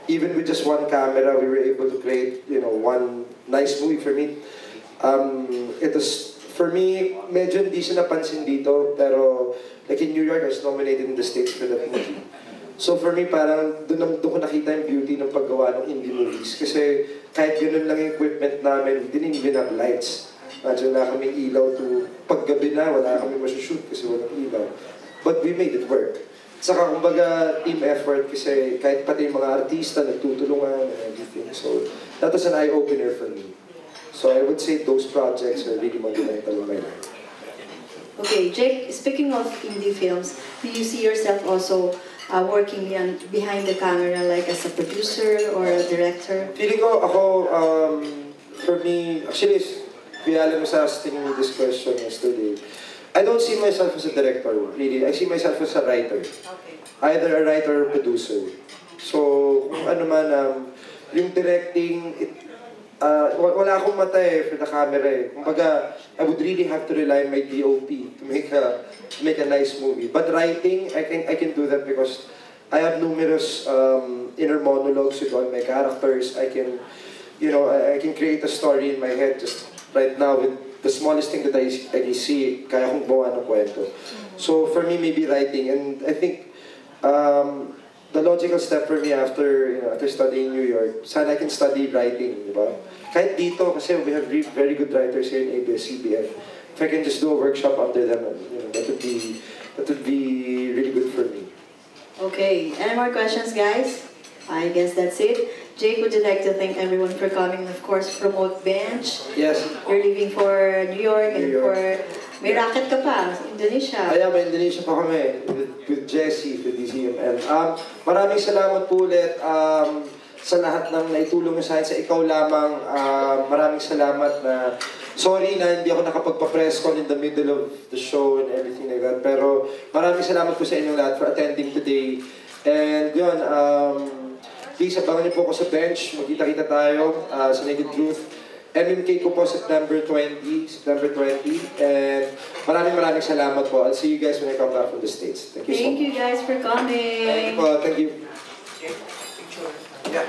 even with just one camera, we were able to create, one nice movie for me. It was, for me, medyo hindi siya napansin dito, pero like in New York, I was nominated in the States for that movie. So for me, parang doon ko nakita yung beauty ng paggawa ng indie movies. Kasi kahit ganun lang yung equipment namin, we didn't even have lights. Imagine na kaming ilaw to paggabi na, wala kami masushoot kasi walang ilaw. But we made it work. Saka kumbaga team effort kasi kahit pati yung mga artista nagtutulungan and everything. So that was an eye-opener for me. So I would say those projects are really monumental in my life. Okay, Jake, speaking of indie films, do you see yourself also working behind the camera, like as a producer or a director? Feeling ko ako, for me, actually, kaya alam mo sa asking me this question yesterday, I don't see myself as a director, really. I see myself as a writer. Okay. Either a writer or producer. So, kung ano man, yung directing, wala akong mata for the camera Kumbaga, I would really have to rely on my DOP to make a nice movie. But writing, I can do that because I have numerous inner monologues with all my characters. I can create a story in my head just right now with the smallest thing that I see, kaya kong gawa ng kwento. So for me, maybe writing, and I think the logical step for me after studying in New York, sana I can study writing, di ba? Kahit dito, kasi we have very good writers here in ABS-CBN. If I can just do a workshop under them, that would be really good for me. Okay, any more questions, guys? I guess that's it. Jake, would you like to thank everyone for coming and of course promote Bench? Yes. You're leaving for New York and for... May racket ka pa sa Indonesia. May Indonesia pa kami with Jessie, with DCMM. Maraming salamat po ulit sa lahat ng naitulong sa akin, sa ikaw lamang. Maraming salamat na... Sorry na hindi ako nakapagpa-press call in the middle of the show and everything like that. Pero maraming salamat po sa inyong lahat for attending today. And yun, please abangan niyo po ako sa Bench. Magkita-kita tayo sa Naked Truth. MMK ko po September 20. And maraming salamat po. I'll see you guys when I come back from the States. Thank you so much. Thank you guys for coming. Thank you po. Thank you. Yeah.